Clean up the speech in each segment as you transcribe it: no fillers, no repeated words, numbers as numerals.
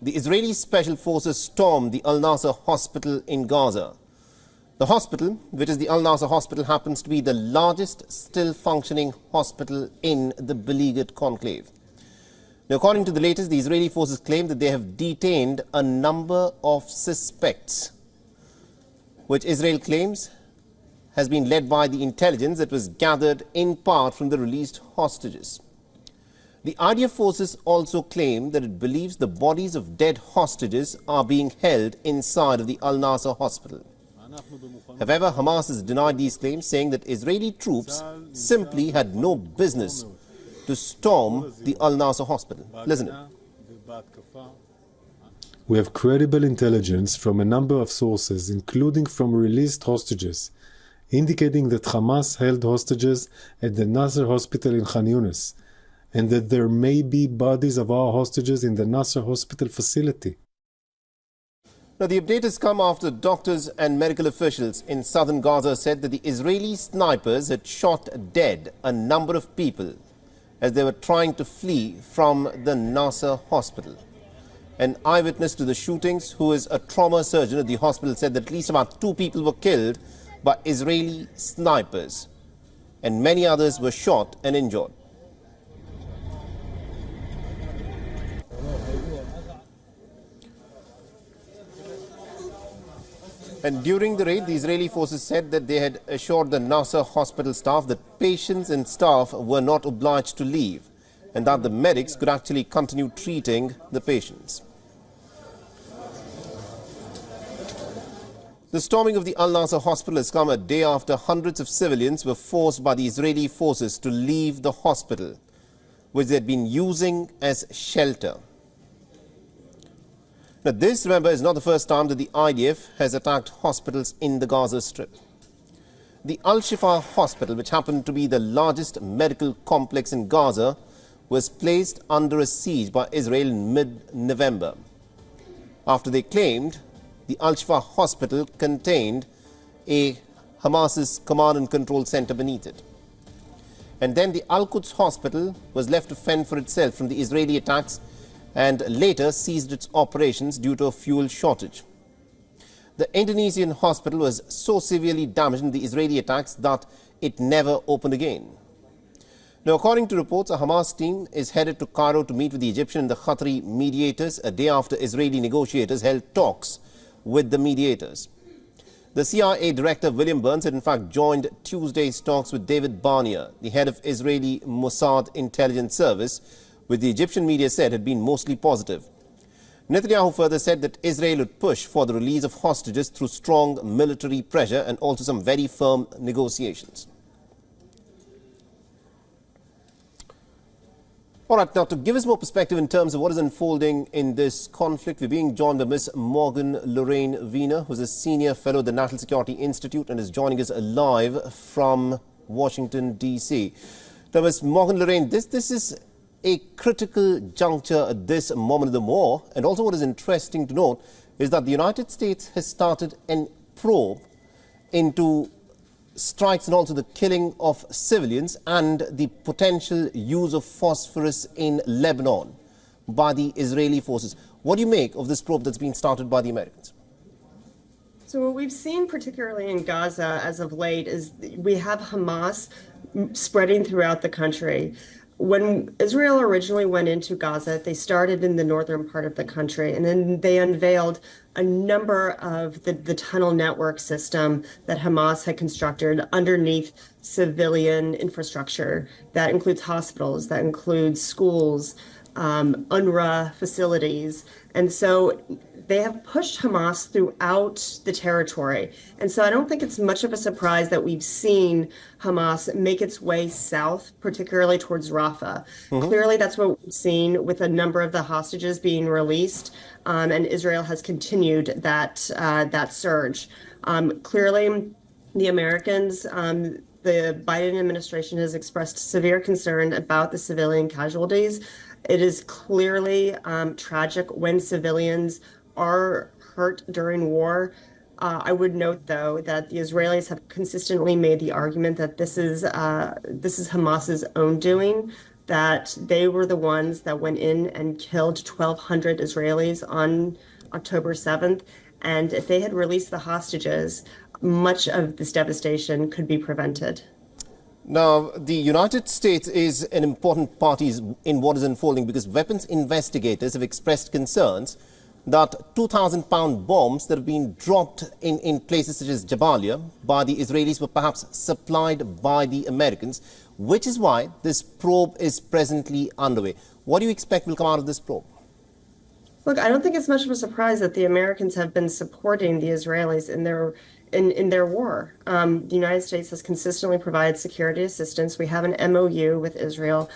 The Israeli Special Forces stormed the Al-Nasser hospital in Gaza. The hospital, which is the Al-Nasser hospital, happens to be the largest still functioning hospital in the beleaguered conclave. Now, according to the latest, the Israeli forces claim that they have detained a number of suspects, which Israel claims has been led by the intelligence that was gathered in part from the released hostages. The IDF forces also claim that it believes the bodies of dead hostages are being held inside of the Al-Nasser hospital. However, Hamas has denied these claims, saying that Israeli troops simply had no business to storm the Al-Nasser hospital. Listen in. We have credible intelligence from a number of sources, including from released hostages, indicating that Hamas held hostages at the Nasser hospital in Khan Yunis, and that there may be bodies of our hostages in the Nasser hospital facility. Now, the update has come after doctors and medical officials in southern Gaza said that the Israeli snipers had shot dead a number of people as they were trying to flee from the Nasser hospital. An eyewitness to the shootings, who is a trauma surgeon at the hospital, said that at least about 2 people were killed by Israeli snipers, and many others were shot and injured. And during the raid, the Israeli forces said that they had assured the Nasser hospital staff that patients and staff were not obliged to leave, and that the medics could actually continue treating the patients. The storming of the Al-Nasser hospital has come a day after hundreds of civilians were forced by the Israeli forces to leave the hospital, which they had been using as shelter. Now, this, remember, is not the first time that the IDF has attacked hospitals in the Gaza Strip. The Al-Shifa hospital, which happened to be the largest medical complex in Gaza, was placed under a siege by Israel in mid-November, after they claimed the Al-Shifa hospital contained a Hamas's command and control center beneath it. And then the Al-Quds hospital was left to fend for itself from the Israeli attacks, and later ceased its operations due to a fuel shortage. The Indonesian hospital was so severely damaged in the Israeli attacks that it never opened again. Now, according to reports, a Hamas team is headed to Cairo to meet with the Egyptian and the Qatari mediators a day after Israeli negotiators held talks with the mediators. The CIA director William Burns had in fact joined Tuesday's talks with David Barnea, the head of Israeli Mossad intelligence service, which the Egyptian media said had been mostly positive. Netanyahu further said that Israel would push for the release of hostages through strong military pressure and also some very firm negotiations. All right, now to give us more perspective in terms of what is unfolding in this conflict, we're being joined by Ms. Morgan Lorraine Wiener, who's a senior fellow at the National Security Institute and is joining us live from Washington, D.C. Now, Ms. Morgan Lorraine, this is a critical juncture at this moment of the war. And also what is interesting to note is that the United States has started a probe into strikes and also the killing of civilians and the potential use of phosphorus in Lebanon by the Israeli forces. What do you make of this probe that's been started by the Americans? So what we've seen, particularly in Gaza as of late, is we have Hamas spreading throughout the country. When Israel originally went into Gaza, they started in the northern part of the country, and then they unveiled a number of the tunnel network system that Hamas had constructed underneath civilian infrastructure. That includes hospitals, that includes schools, UNRWA facilities. And so they have pushed Hamas throughout the territory. And so I don't think it's much of a surprise that we've seen Hamas make its way south, particularly towards Rafah. Clearly, that's what we've seen with a number of the hostages being released, and Israel has continued that surge. Clearly, the Americans, the Biden administration has expressed severe concern about the civilian casualties. It is clearly tragic when civilians are hurt during war. I would note, though, that the Israelis have consistently made the argument that this is Hamas's own doing. that they were the ones that went in and killed 1,200 Israelis on October 7th. And if they had released the hostages, much of this devastation could be prevented. Now, the United States is an important party in what is unfolding because weapons investigators have expressed concerns that 2,000-pound bombs that have been dropped in places such as Jabalia by the Israelis were perhaps supplied by the Americans, which is why this probe is presently underway. What do you expect will come out of this probe? Look, I don't think it's much of a surprise that the Americans have been supporting the Israelis in their war. The United States has consistently provided security assistance. We have an MOU with Israel.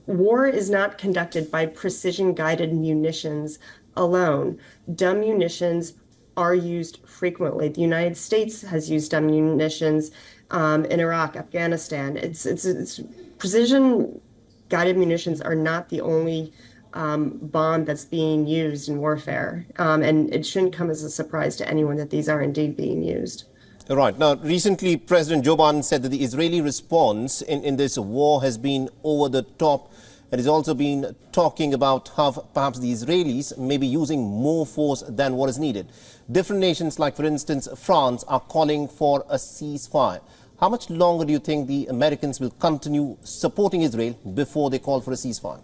War is not conducted by precision-guided munitions alone. Dumb munitions are used frequently. The United States has used dumb munitions in Iraq, Afghanistan. It's precision-guided munitions are not the only bomb that's being used in warfare. And it shouldn't come as a surprise to anyone that these are indeed being used. Right. Now, recently, President Joe Biden said that the Israeli response in this war has been over the top. And he's also been talking about how perhaps the Israelis may be using more force than what is needed. Different nations, like, for instance, France, are calling for a ceasefire. How much longer do you think the Americans will continue supporting Israel before they call for a ceasefire?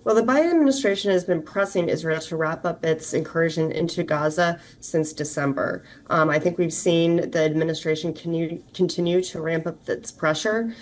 Well, the Biden administration has been pressing Israel to wrap up its incursion into Gaza since December. I think we've seen the administration continue to ramp up its pressure.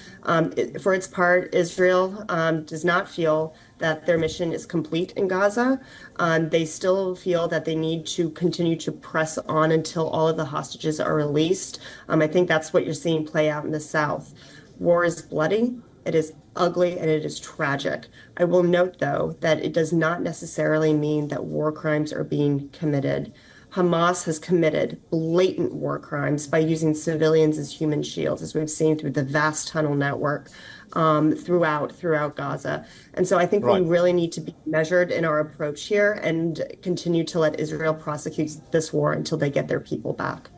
For its part, Israel does not feel that their mission is complete in Gaza. They still feel that they need to continue to press on until all of the hostages are released. I think that's what you're seeing play out in the South. War is bloody. It is ugly and it is tragic. I will note, though, that it does not necessarily mean that war crimes are being committed. Hamas has committed blatant war crimes by using civilians as human shields, as we've seen through the vast tunnel network throughout Gaza. And so I think we really need to be measured in our approach here and continue to let Israel prosecute this war until they get their people back.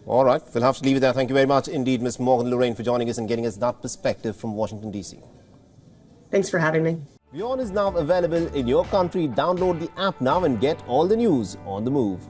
All right, we'll have to leave it there. Thank you very much indeed, Ms. Morgan Lorraine, for joining us and getting us that perspective from Washington, D.C. Thanks for having me. WION is now available in your country. Download the app now and get all the news on the move.